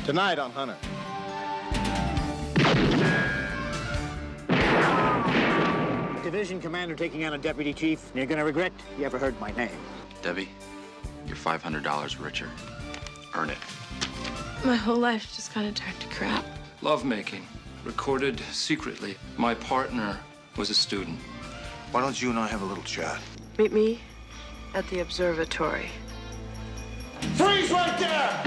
Tonight on Hunter. Division commander taking on a deputy chief. You're gonna regret you ever heard my name. Debbie, you're $500 richer. Earn it. My whole life just kind of turned to crap. Lovemaking, recorded secretly. My partner was a student. Why don't you and I have a little chat? Meet me at the observatory. Freeze right there!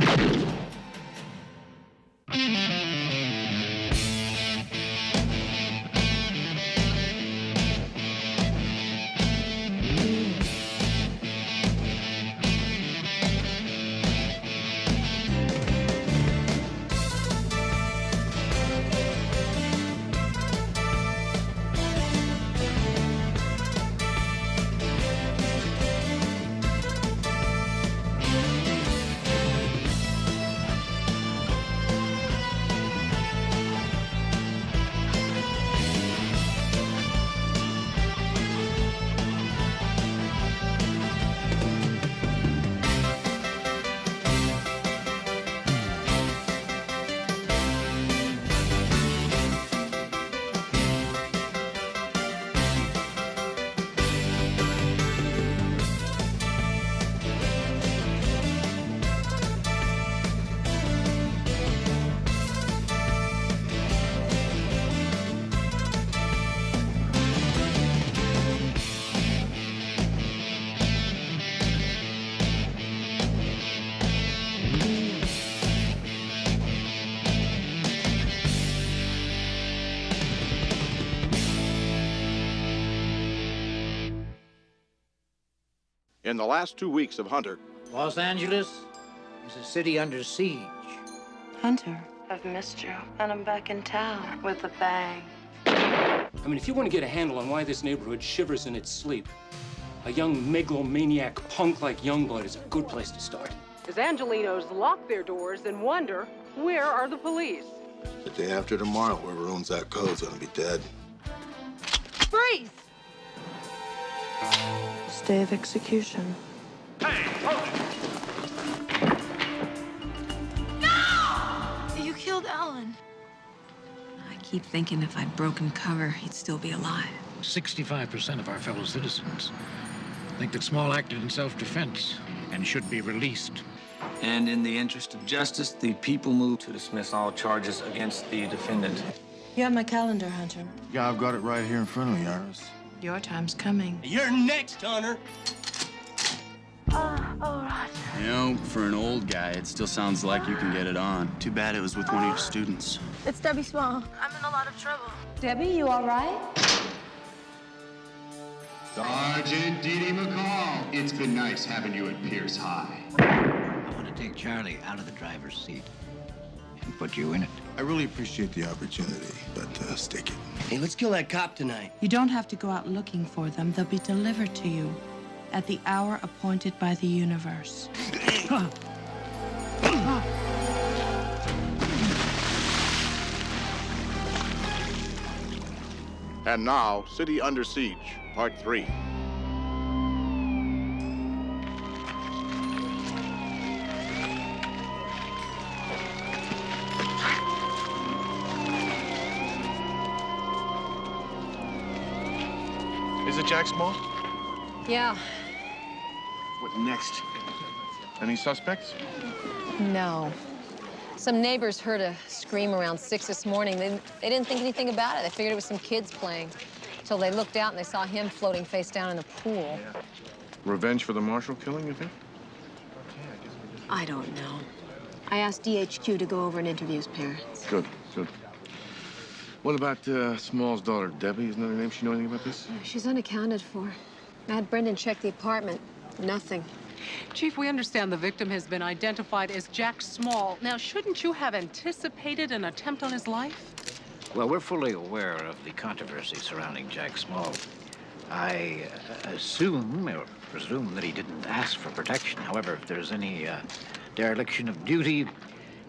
In the last 2 weeks of Hunter, Los Angeles is a city under siege. Hunter, I've missed you, and I'm back in town with a bang. I mean, if you want to get a handle on why this neighborhood shivers in its sleep, a young megalomaniac punk like Youngblood is a good place to start. As Angelinos lock their doors and wonder, where are the police? the day after tomorrow, whoever owns that code's gonna be dead. Freeze! Stay of execution. Hey, hold it! No! You killed Alan. I keep thinking if I'd broken cover, he'd still be alive. 65% of our fellow citizens think that Small acted in self-defense and should be released. And in the interest of justice, the people move to dismiss all charges against the defendant. You have my calendar, Hunter. Yeah, I've got it right here in front of me, Iris. Your time's coming. You're next, Hunter. Oh, Roger. You know, for an old guy, it still sounds like you can get it on. Too bad it was with one of your students. It's Debbie Small. I'm in a lot of trouble. Debbie, you all right? Sergeant Dee Dee McCall, it's been nice having you at Pierce High. I want to take Charlie out of the driver's seat and put you in it. I really appreciate the opportunity, but stick it. Hey, let's kill that cop tonight. You don't have to go out looking for them. They'll be delivered to you at the hour appointed by the universe. And now, City Under Siege, Part 3. Is it Jack Small? Yeah. What next? Any suspects? No. Some neighbors heard a scream around 6 this morning. They didn't think anything about it. They figured it was some kids playing. Until they looked out and they saw him floating face down in the pool. Revenge for the Marshall killing, you think? I don't know. I asked DHQ to go over and interview his parents. Good, good. What about Small's daughter, Debbie? Isn't that her name? She know anything about this? She's unaccounted for. I had Brendan check the apartment. Nothing. Chief, we understand the victim has been identified as Jack Small. Now, shouldn't you have anticipated an attempt on his life? Well, we're fully aware of the controversy surrounding Jack Small. I assume or presume that he didn't ask for protection. However, if there's any dereliction of duty,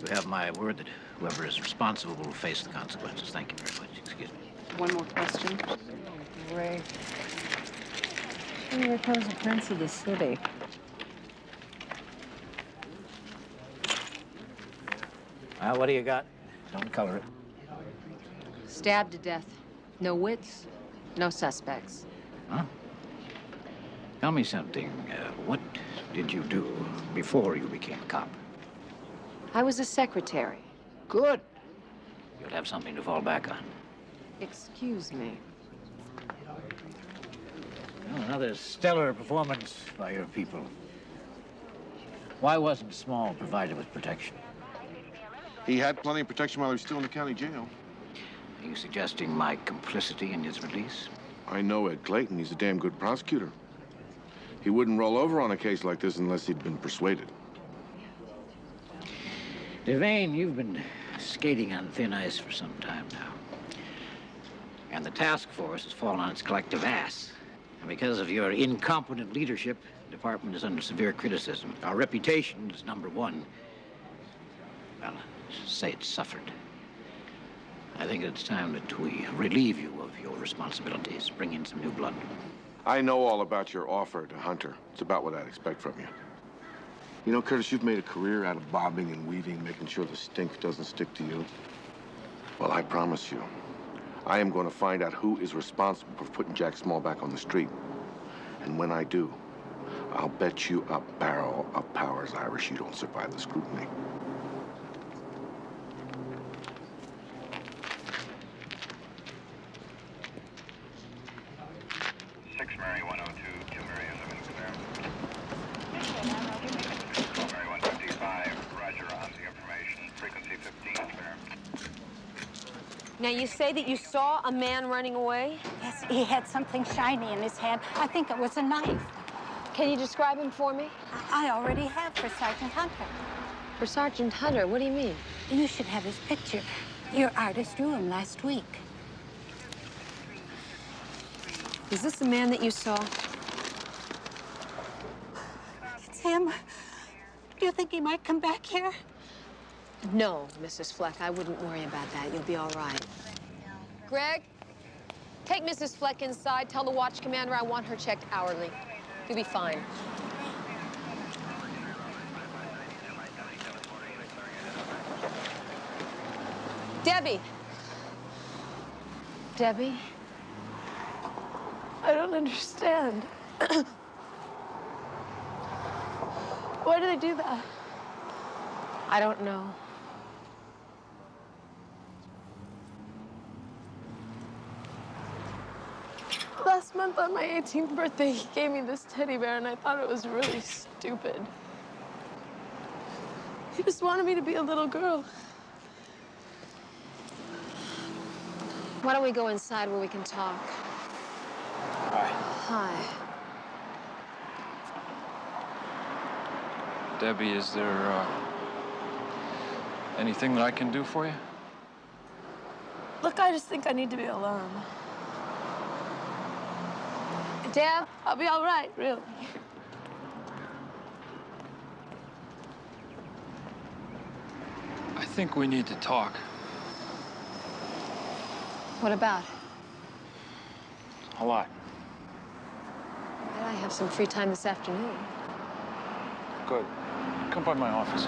you have my word that whoever is responsible will face the consequences. Thank you very much. Excuse me. One more question. Great. Here comes the prince of the city. What do you got? Don't color it. Stabbed to death. No wits, no suspects. Huh? Tell me something. What did you do before you became a cop? I was a secretary. Good. You'll have something to fall back on. Excuse me. Well, another stellar performance by your people. Why wasn't Small provided with protection? He had plenty of protection while he was still in the county jail. Are you suggesting my complicity in his release? I know Ed Clayton. He's a damn good prosecutor. He wouldn't roll over on a case like this unless he'd been persuaded. Devane, you've been skating on thin ice for some time now. And the task force has fallen on its collective ass. And because of your incompetent leadership, the department is under severe criticism. Our reputation is #1. Well, say it's suffered. I think it's time that we relieve you of your responsibilities, bring in some new blood. I know all about your offer to Hunter. It's about what I'd expect from you. You know, Curtis, you've made a career out of bobbing and weaving, making sure the stink doesn't stick to you. Well, I promise you, I am going to find out who is responsible for putting Jack Small back on the street. And when I do, I'll bet you a barrel of Powers Irish you don't survive the scrutiny. Mary 102, Kill Mary 11 clear. Mary 155, roger on the information. Frequency 15 clear. Now, you say that you saw a man running away? Yes, he had something shiny in his hand. I think it was a knife. Can you describe him for me? I already have for Sergeant Hunter. For Sergeant Hunter? What do you mean? You should have his picture. Your artist drew him last week. Is this the man that you saw? It's him. Do you think he might come back here? No, Mrs. Fleck. I wouldn't worry about that. You'll be all right. Greg, take Mrs. Fleck inside. Tell the watch commander I want her checked hourly. You'll be fine. Debbie. Debbie? I don't understand. Why do they do that? I don't know. Last month on my 18th birthday, he gave me this teddy bear, and I thought it was really stupid. He just wanted me to be a little girl. Why don't we go inside where we can talk? Hi. Hi. Debbie, is there, anything that I can do for you? Look, I just think I need to be alone. Deb? I'll be all right, really. I think we need to talk. What about? A lot. I have some free time this afternoon. Good. Come by my office.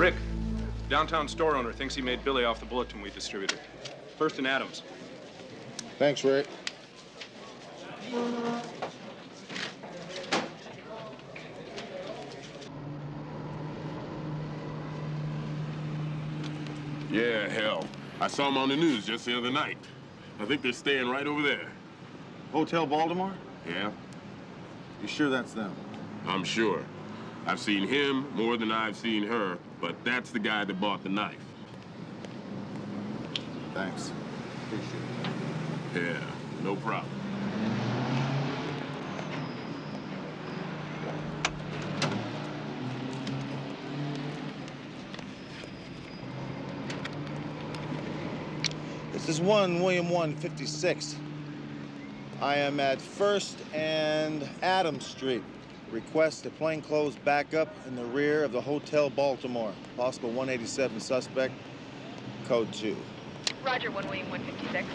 Rick, downtown store owner, thinks he made Billy off the bulletin we distributed. First and Adams. Thanks, Rick. Yeah, hell. I saw him on the news just the other night. I think they're staying right over there. Hotel Baltimore? Yeah? You sure that's them? I'm sure. I've seen him more than I've seen her, but that's the guy that bought the knife. Thanks. Appreciate it. Yeah, no problem. This is 1 William 156. I am at 1st and Adams Street. Request a plainclothes backup in the rear of the Hotel Baltimore. Possible 187 suspect, code 2. Roger, 1 William 156.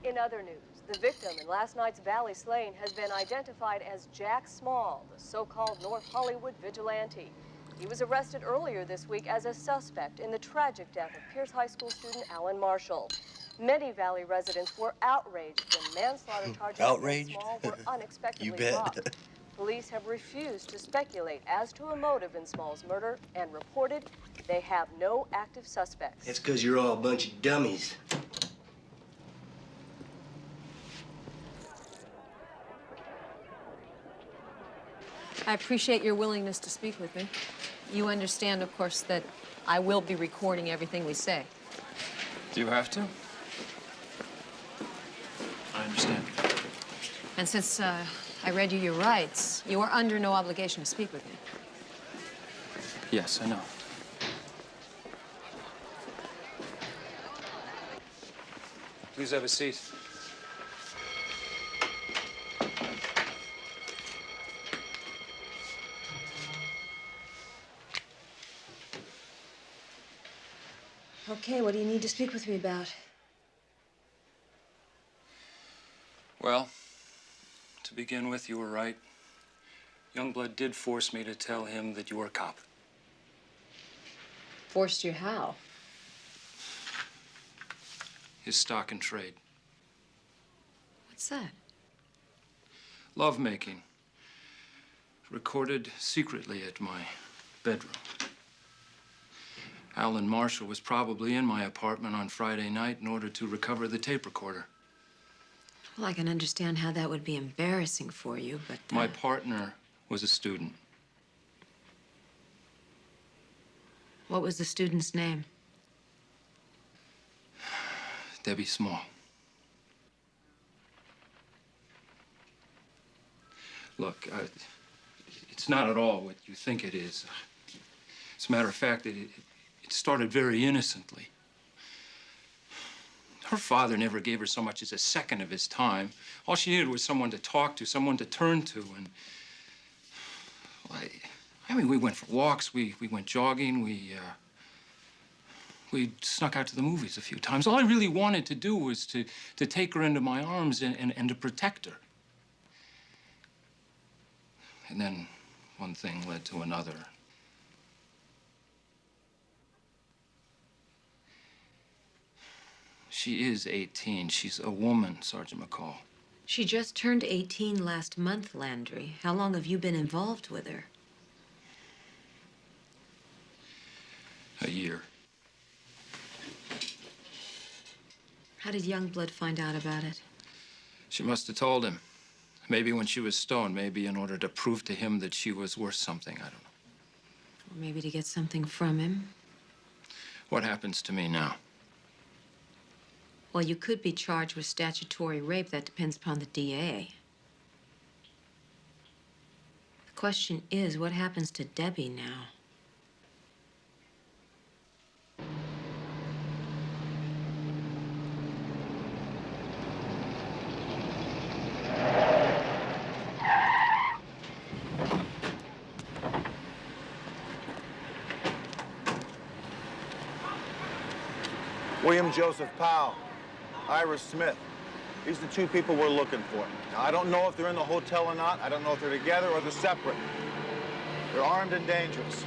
In other news, the victim in last night's Valley slaying has been identified as Jack Small, the so-called North Hollywood vigilante. He was arrested earlier this week as a suspect in the tragic death of Pierce High School student Alan Marshall. Many Valley residents were outraged when manslaughter charges against Small were unexpectedly dropped. Police have refused to speculate as to a motive in Small's murder and reported they have no active suspects. That's because you're all a bunch of dummies. I appreciate your willingness to speak with me. You understand, of course, that I will be recording everything we say. Do you have to? I understand. And since I read you your rights, you are under no obligation to speak with me. Yes, I know. Please have a seat. Okay, what do you need to speak with me about? Well, to begin with, you were right. Youngblood did force me to tell him that you were a cop. Forced you how? His stock and trade. What's that? Lovemaking. Recorded secretly at my bedroom. Alan Marshall was probably in my apartment on Friday night in order to recover the tape recorder. Well, I can understand how that would be embarrassing for you, but... My partner was a student. What was the student's name? Debbie Small. Look, it's not at all what you think it is. As a matter of fact, it started very innocently. Her father never gave her so much as a second of his time. All she needed was someone to talk to, someone to turn to, and... Well, I mean, we went for walks, we went jogging, we snuck out to the movies a few times. All I really wanted to do was to take her into my arms and to protect her. And then one thing led to another. She is 18. She's a woman, Sergeant McCall. She just turned 18 last month, Landry. How long have you been involved with her? A year. How did Youngblood find out about it? She must have told him. Maybe when she was stoned, maybe in order to prove to him that she was worth something, I don't know. Or maybe to get something from him. What happens to me now? Well, you could be charged with statutory rape. That depends upon the DA. The question is, what happens to Debbie now? William Joseph Powell, Ira Smith. These are the two people we're looking for. Now, I don't know if they're in the hotel or not. I don't know if they're together or they're separate. They're armed and dangerous.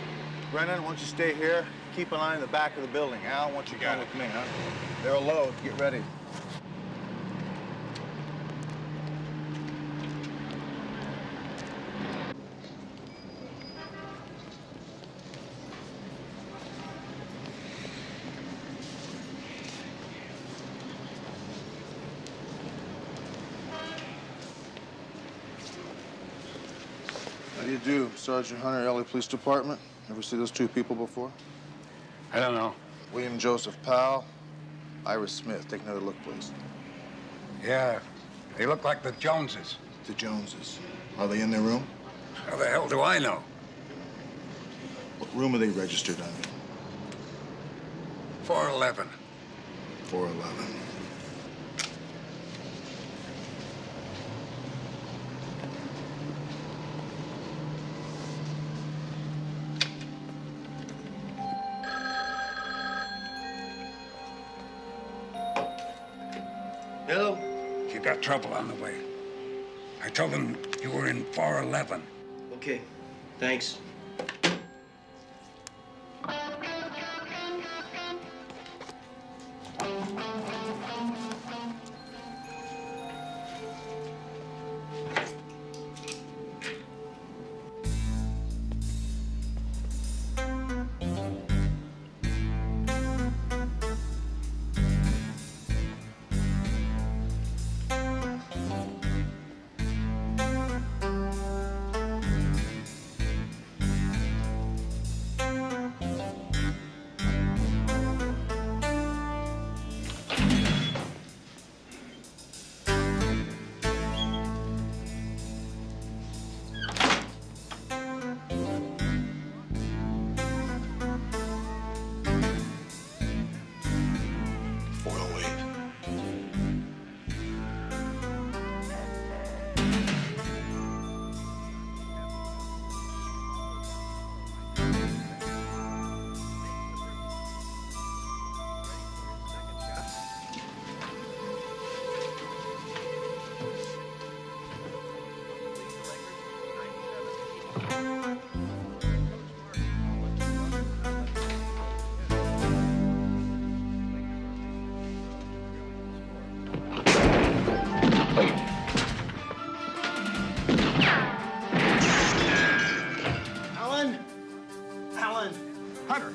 Brennan, why don't you stay here? Keep an eye in the back of the building. Al, why don't you come with me, huh? They're low. Get ready. How do you do, Sergeant Hunter, LA Police Department? Ever see those two people before? I don't know. William Joseph Powell, Iris Smith. Take another look, please. Yeah, they look like the Joneses. The Joneses. Are they in their room? How the hell do I know? What room are they registered under? 411. 411. Hello? You got trouble on the way. I told them you were in 411. Okay, thanks.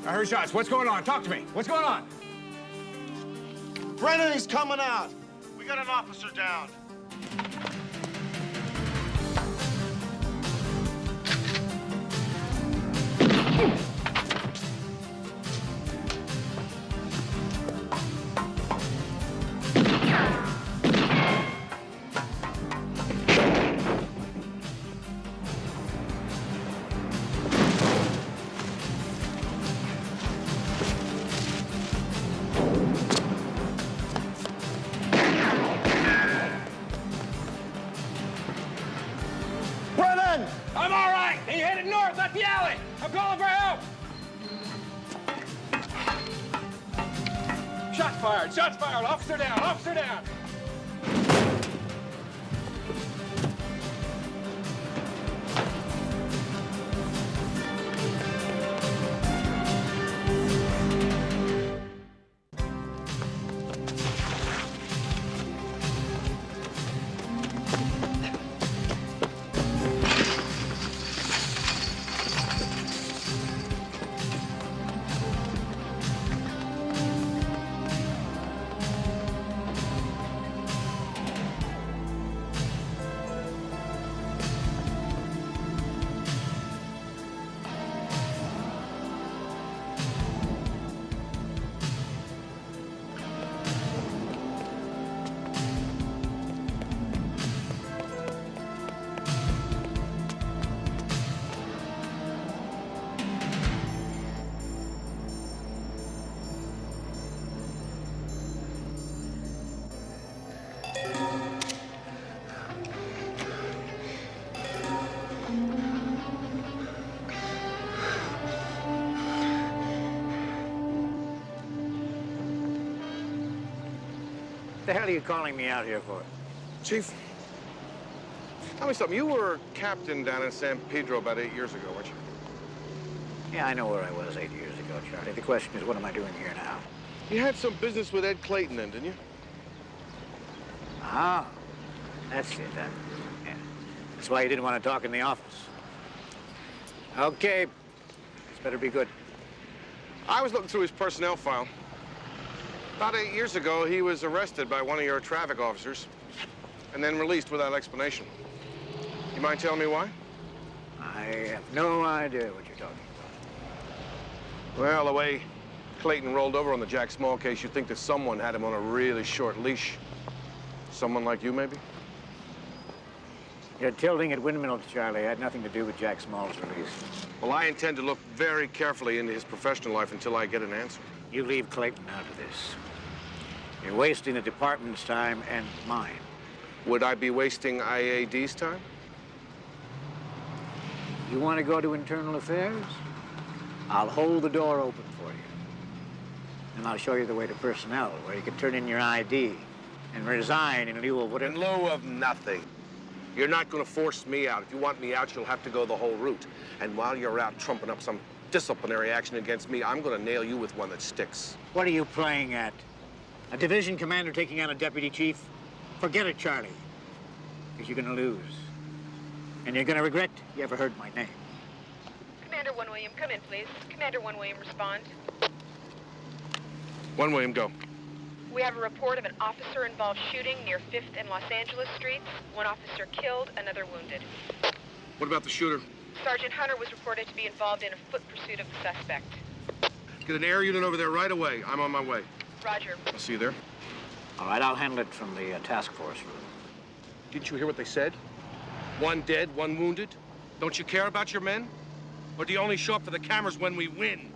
I heard shots. What's going on? Talk to me. What's going on? Brennan, he's coming out. We got an officer down. I'm all right. They headed north up the alley. I'm calling for help. Shots fired. Shots fired. Officer down. Officer down. What the hell are you calling me out here for? Chief, tell me something. You were captain down in San Pedro about 8 years ago, weren't you? Yeah, I know where I was 8 years ago, Charlie. The question is, what am I doing here now? You had some business with Ed Clayton then, didn't you? Ah, that's it, huh? Yeah. That's why you didn't want to talk in the office. Okay. This better be good. I was looking through his personnel file. About 8 years ago, he was arrested by one of your traffic officers and then released without explanation. You mind telling me why? I have no idea what you're talking about. Well, the way Clayton rolled over on the Jack Small case, you'd think that someone had him on a really short leash. Someone like you, maybe? Your tilting at windmills, Charlie, had nothing to do with Jack Small's release. Well, I intend to look very carefully into his professional life until I get an answer. You leave Clayton out of this. You're wasting the department's time and mine. Would I be wasting IAD's time? You want to go to internal affairs? I'll hold the door open for you. And I'll show you the way to personnel, where you can turn in your ID and resign in lieu of whatever. In lieu of nothing. You're not going to force me out. If you want me out, you'll have to go the whole route. And while you're out trumping up some disciplinary action against me, I'm going to nail you with one that sticks. What are you playing at? A division commander taking on a deputy chief? Forget it, Charlie. Because you're going to lose. And you're going to regret you ever heard my name. Commander 1 William, come in, please. Commander 1 William, respond. 1 William, go. We have a report of an officer-involved shooting near 5th and Los Angeles Streets. One officer killed, another wounded. What about the shooter? Sergeant Hunter was reported to be involved in a foot pursuit of the suspect. Get an air unit over there right away. I'm on my way. Roger. I'll see you there. All right, I'll handle it from the task force room. Didn't you hear what they said? 1 dead, 1 wounded. Don't you care about your men? Or do you only show up for the cameras when we win?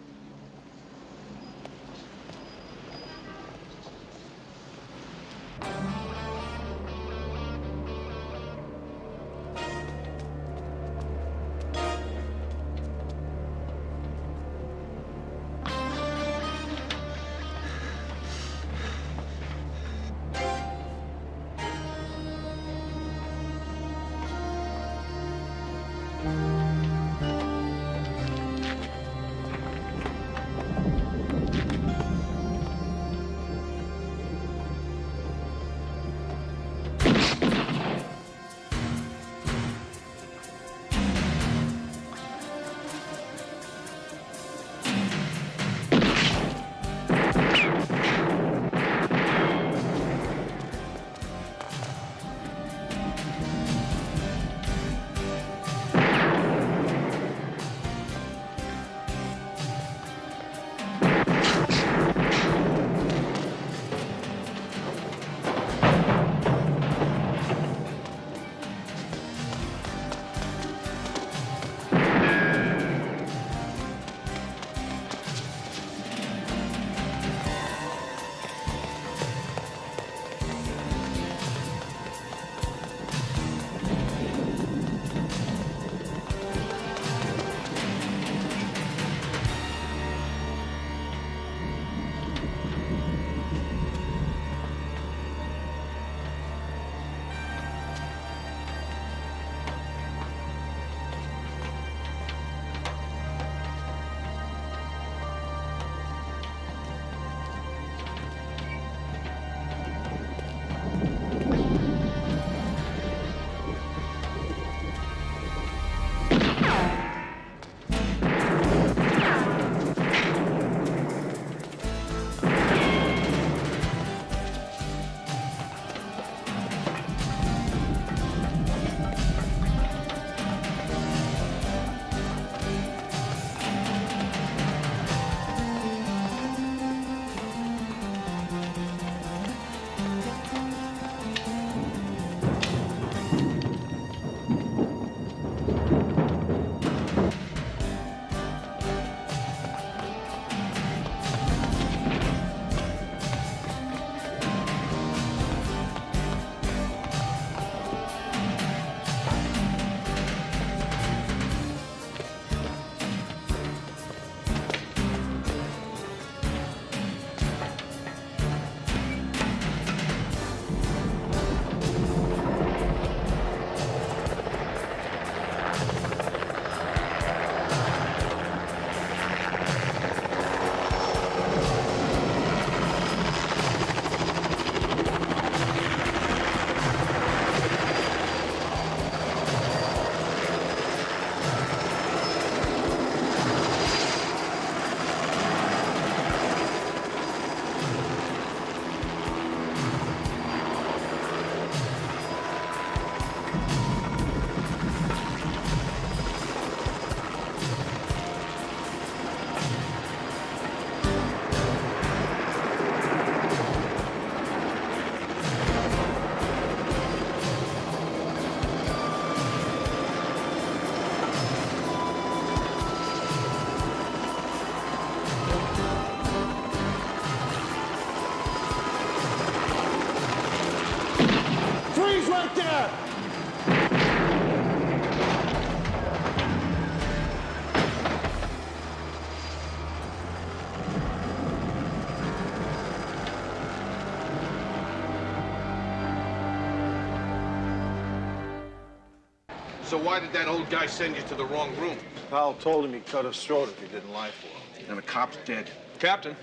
So why did that old guy send you to the wrong room? Powell told him he'd cut his throat if he didn't lie for him. And the cop's dead. Captain,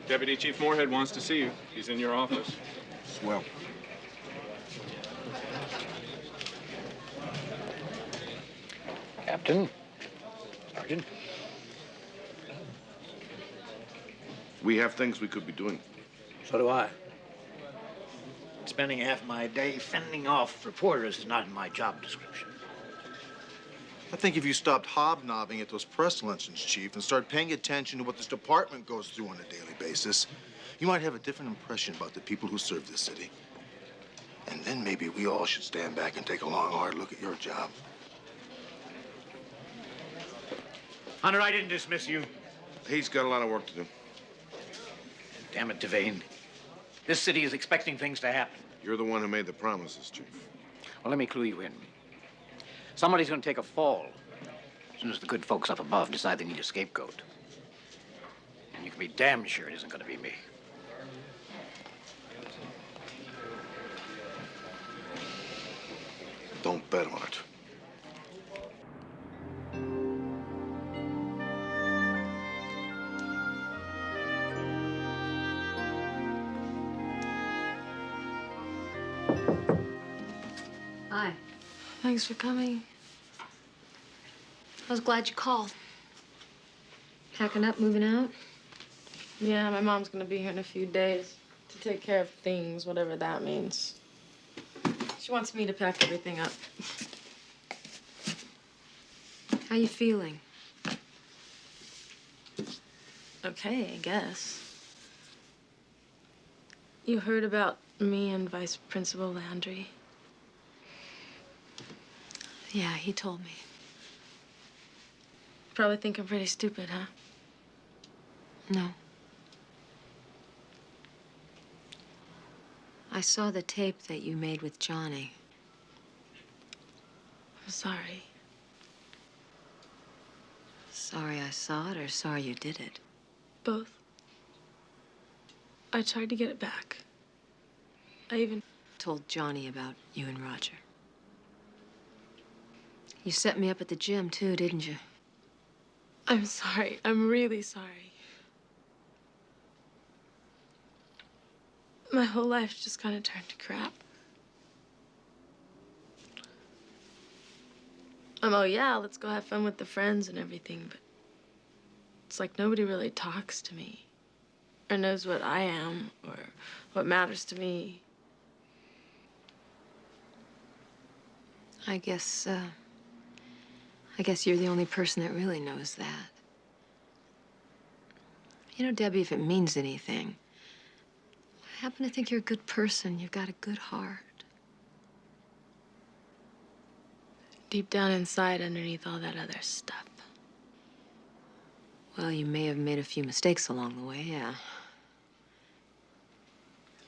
Deputy Chief Moorhead wants to see you. He's in your office. Swell. Captain. Sergeant. We have things we could be doing. So do I. Spending half my day fending off reporters is not in my job description. I think if you stopped hobnobbing at those press luncheons, Chief, and started paying attention to what this department goes through on a daily basis, you might have a different impression about the people who serve this city. And then maybe we all should stand back and take a long, hard look at your job. Hunter, I didn't dismiss you. He's got a lot of work to do. Damn it, Devane. This city is expecting things to happen. You're the one who made the promises, Chief. Well, let me clue you in. Somebody's going to take a fall as soon as the good folks up above decide they need a scapegoat. And you can be damn sure it isn't going to be me. Don't bet on it. Hi. Thanks for coming. I was glad you called. Packing up, moving out? Yeah, my mom's gonna be here in a few days to take care of things, whatever that means. She wants me to pack everything up. How you feeling? Okay, I guess. You heard about me and Vice Principal Landry? Yeah, he told me. Probably think I'm pretty stupid, huh? No. I saw the tape that you made with Johnny. I'm sorry. Sorry I saw it, or sorry you did it? Both. I tried to get it back. I even told Johnny about you and Roger. You set me up at the gym, too, didn't you? I'm sorry. I'm really sorry. My whole life just kind of turned to crap. Oh, yeah, let's go have fun with the friends and everything, but it's like nobody really talks to me or knows what I am or what matters to me. I guess you're the only person that really knows that. You know, Debbie, if it means anything, I happen to think you're a good person. You've got a good heart. Deep down inside, underneath all that other stuff. Well, you may have made a few mistakes along the way, yeah.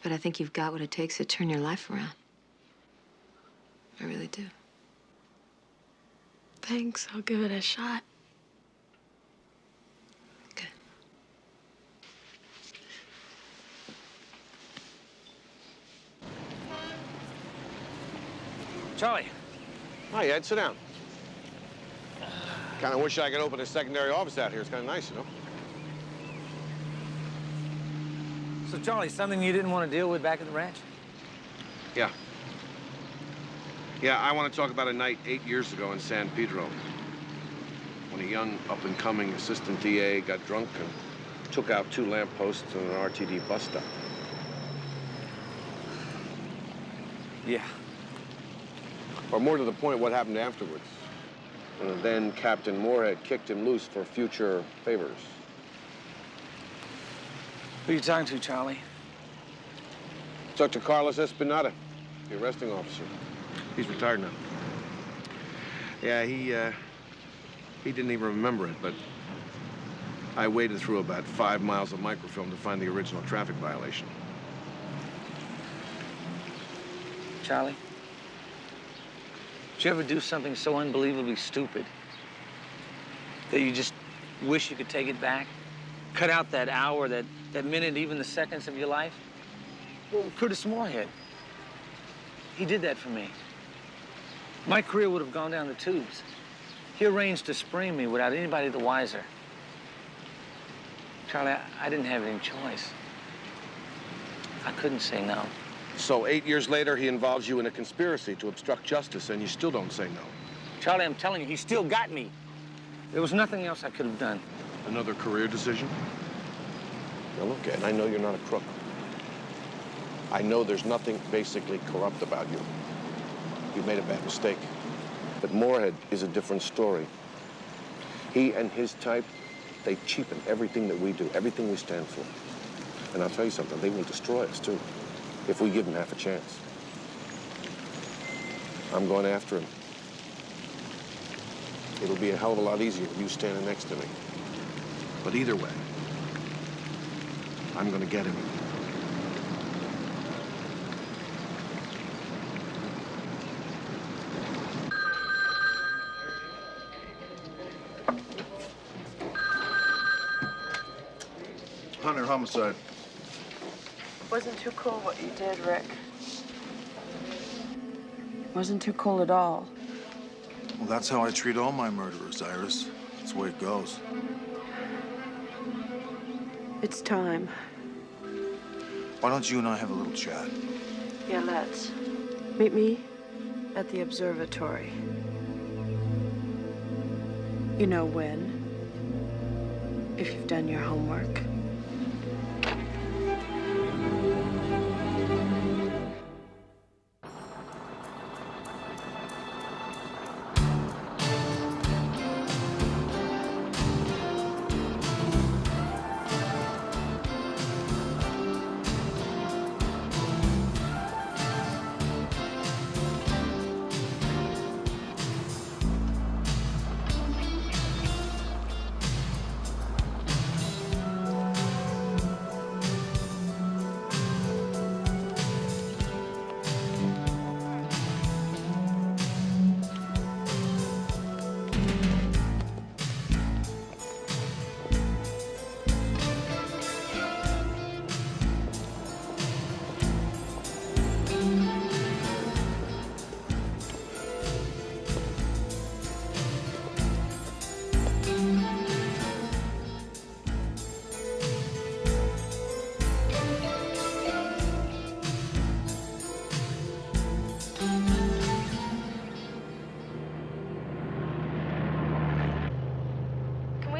But I think you've got what it takes to turn your life around. I really do. Thanks. I'll give it a shot. Good. Charlie. Hi, Ed. Sit down. Kind of wish I could open a secondary office out here. It's kind of nice, you know? So, Charlie, something you didn't want to deal with back at the ranch? Yeah. Yeah, I want to talk about a night 8 years ago in San Pedro when a young up-and-coming assistant DA got drunk and took out 2 lampposts and an RTD bus stop. Yeah. Or more to the point, what happened afterwards. And then Captain Moorhead kicked him loose for future favors. Who are you talking to, Charlie? Dr. Carlos Espinada, the arresting officer. He's retired now. Yeah, he didn't even remember it, but I waded through about 5 miles of microfilm to find the original traffic violation. Charlie? Did you ever do something so unbelievably stupid that you just wish you could take it back? Cut out that hour, that minute, even the seconds of your life? Well, Curtis Moorhead, he did that for me. My career would have gone down the tubes. He arranged to spring me without anybody the wiser. Charlie, I didn't have any choice. I couldn't say no. So 8 years later, he involves you in a conspiracy to obstruct justice, and you still don't say no. Charlie, I'm telling you, he still got me. There was nothing else I could have done. Another career decision? Now look, Ed, I know you're not a crook. I know there's nothing basically corrupt about you. You made a bad mistake. But Moorhead is a different story. He and his type, they cheapen everything that we do, everything we stand for. And I'll tell you something, they will destroy us, too, if we give them half a chance. I'm going after him. It'll be a hell of a lot easier with you standing next to me. But either way, I'm going to get him. Hunter, homicide. Wasn't too cool what you did, Rick. Wasn't too cool at all. Well, that's how I treat all my murderers, Iris. That's the way it goes. It's time. Why don't you and I have a little chat? Yeah, let's. Meet me at the observatory. You know when. If you've done your homework.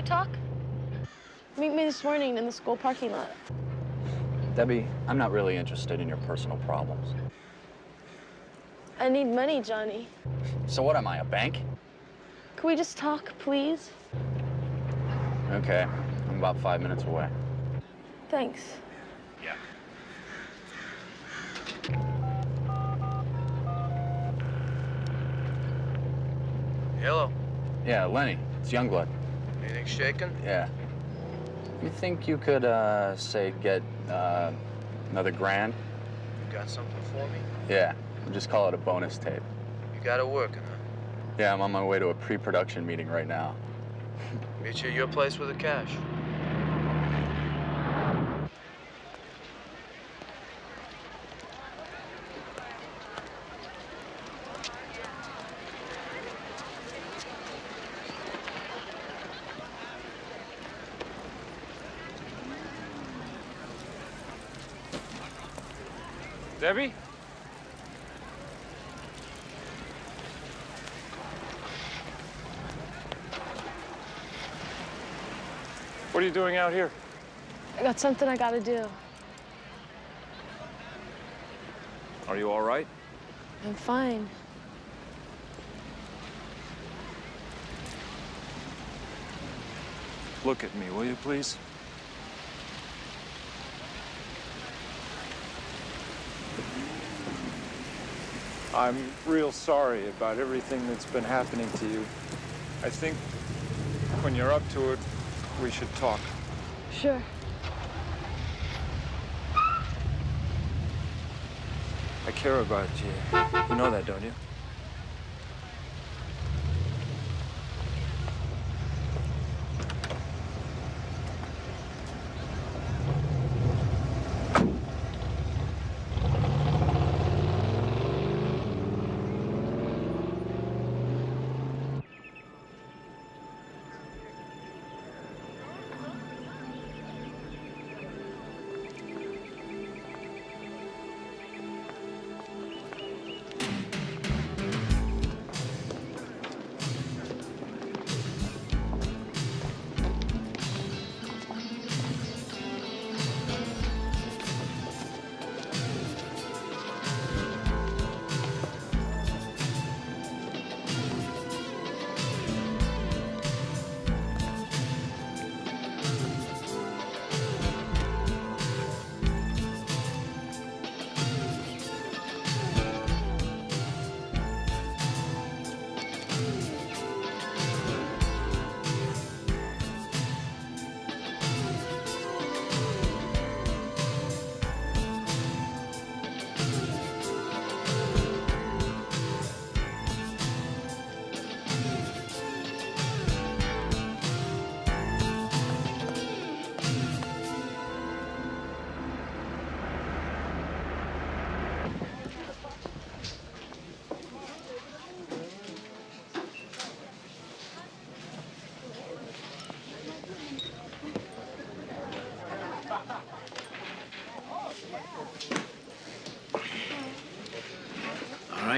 Talk? Meet me this morning in the school parking lot. Debbie, I'm not really interested in your personal problems. I need money, Johnny. So what am I, a bank? Can we just talk, please? Okay, I'm about 5 minutes away. Thanks. Yeah. Hello. Yeah, Lenny, it's Youngblood. Anything shaking? Yeah. You think you could, say, get, another grand? You got something for me? Yeah, we'll just call it a bonus tape. You got it working, huh? Yeah, I'm on my way to a pre-production meeting right now. Meet you at your place with the cash. Debbie? What are you doing out here? I got something I gotta do. Are you all right? I'm fine. Look at me, will you, please? I'm real sorry about everything that's been happening to you. I think when you're up to it, we should talk. Sure. I care about you. You know that, don't you?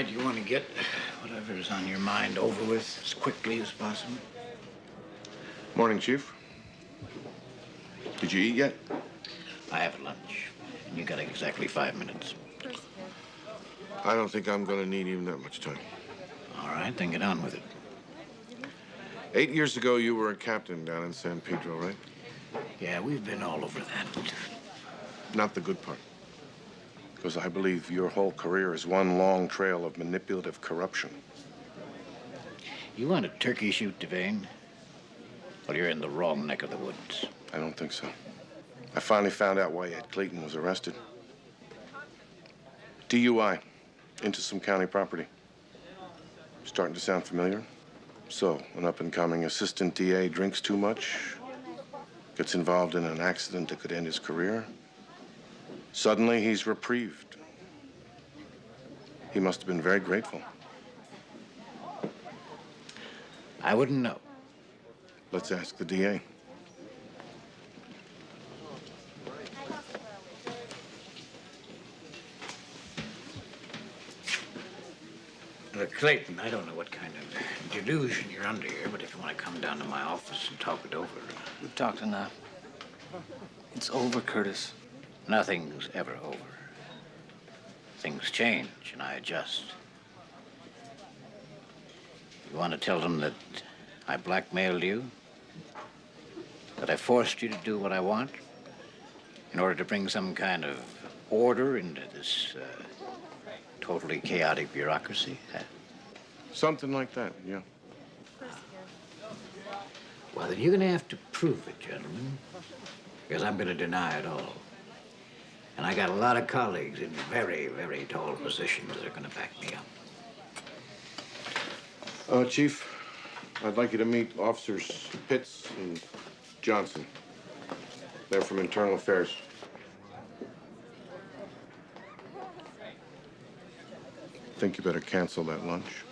right, you want to get whatever's on your mind over with as quickly as possible? Morning, Chief. Did you eat yet? I have lunch, and you got exactly 5 minutes. I don't think I'm gonna need even that much time. All right, then get on with it. 8 years ago, you were a captain down in San Pedro, right? Yeah, we've been all over that. Not the good part. Because I believe your whole career is one long trail of manipulative corruption. You want to turkey shoot Devane? Well, you're in the wrong neck of the woods. I don't think so. I finally found out why Ed Clayton was arrested. DUI into some county property. Starting to sound familiar? So, an up-and-coming assistant DA drinks too much, gets involved in an accident that could end his career. Suddenly, he's reprieved. He must have been very grateful. I wouldn't know. Let's ask the DA. Look, Clayton, I don't know what kind of delusion you're under here, but if you want to come down to my office and talk it over... We've talked enough. It's over, Curtis. Nothing's ever over. Things change, and I adjust. You want to tell them that I blackmailed you? That I forced you to do what I want? In order to bring some kind of order into this totally chaotic bureaucracy? Something like that, yeah. Well, then you're going to have to prove it, gentlemen. Because I'm going to deny it all. And I got a lot of colleagues in very, very tall positions that are going to back me up. Chief, I'd like you to meet Officers Pitts and Johnson. They're from Internal Affairs. Think you better cancel that lunch.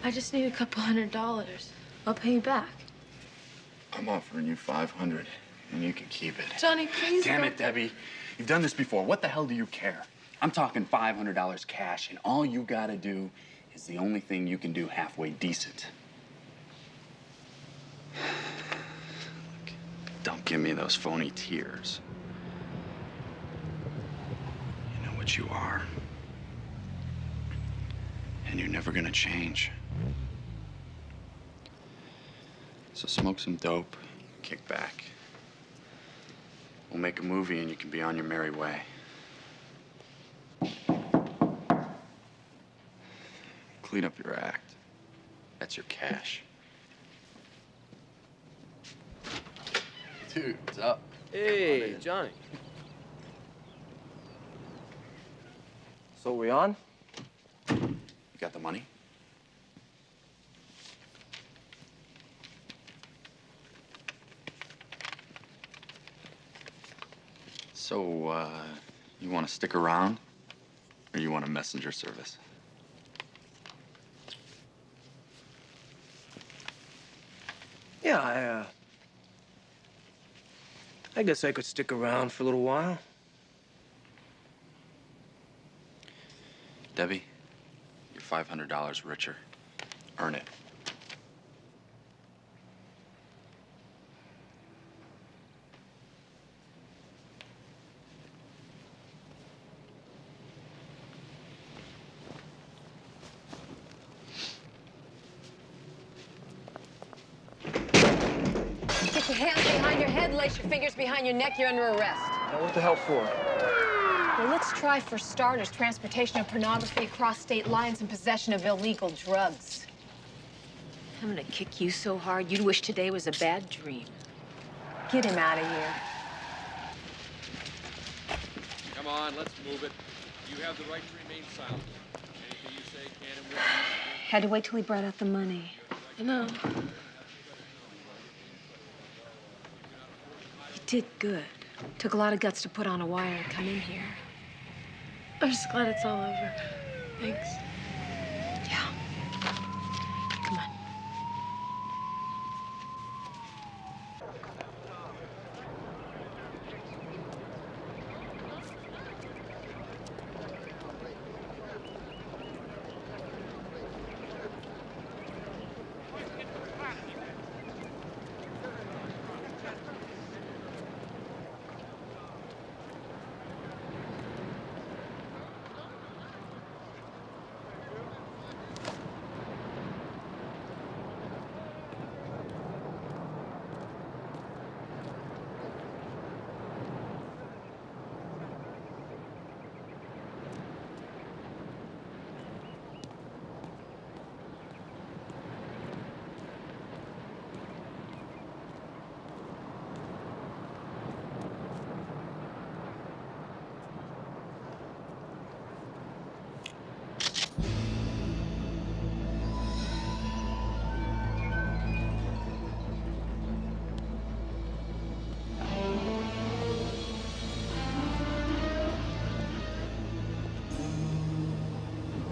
I just need a couple $100. I'll pay you back. I'm offering you $500, and you can keep it. Johnny, please. Damn it, Debbie. You've done this before. What the hell do you care? I'm talking $500 cash, and all you gotta do is the only thing you can do halfway decent. Look, don't give me those phony tears. You know what you are. And you're never gonna change. So smoke some dope, kick back. We'll make a movie and you can be on your merry way. Clean up your act. That's your cash. Dude, what's up? Hey, Johnny. So we on? You got the money? So, you want to stick around? Or you want a messenger service? Yeah, I guess I could stick around for a little while. Debbie, you're $500 richer. Earn it. hands behind your head, lace your fingers behind your neck. You're under arrest. Now, what the hell for? Well, let's try for starters transportation of pornography across state lines and possession of illegal drugs. I'm gonna kick you so hard you'd wish today was a bad dream. Get him out of here. Come on, let's move it. You have the right to remain silent. Anything you say can and will be used. Had to wait till he brought out the money. I know. He did good. Took a lot of guts to put on a wire and come in here. I'm just glad it's all over. Thanks. Yeah. Come on.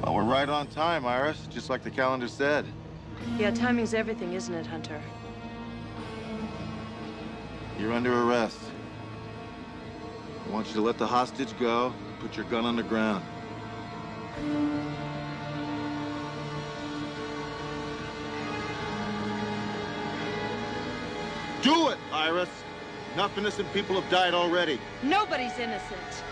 Well, we're right on time, Iris, just like the calendar said. Yeah, timing's everything, isn't it, Hunter? You're under arrest. I want you to let the hostage go, put your gun on the ground. Do it, Iris! Enough innocent people have died already. Nobody's innocent.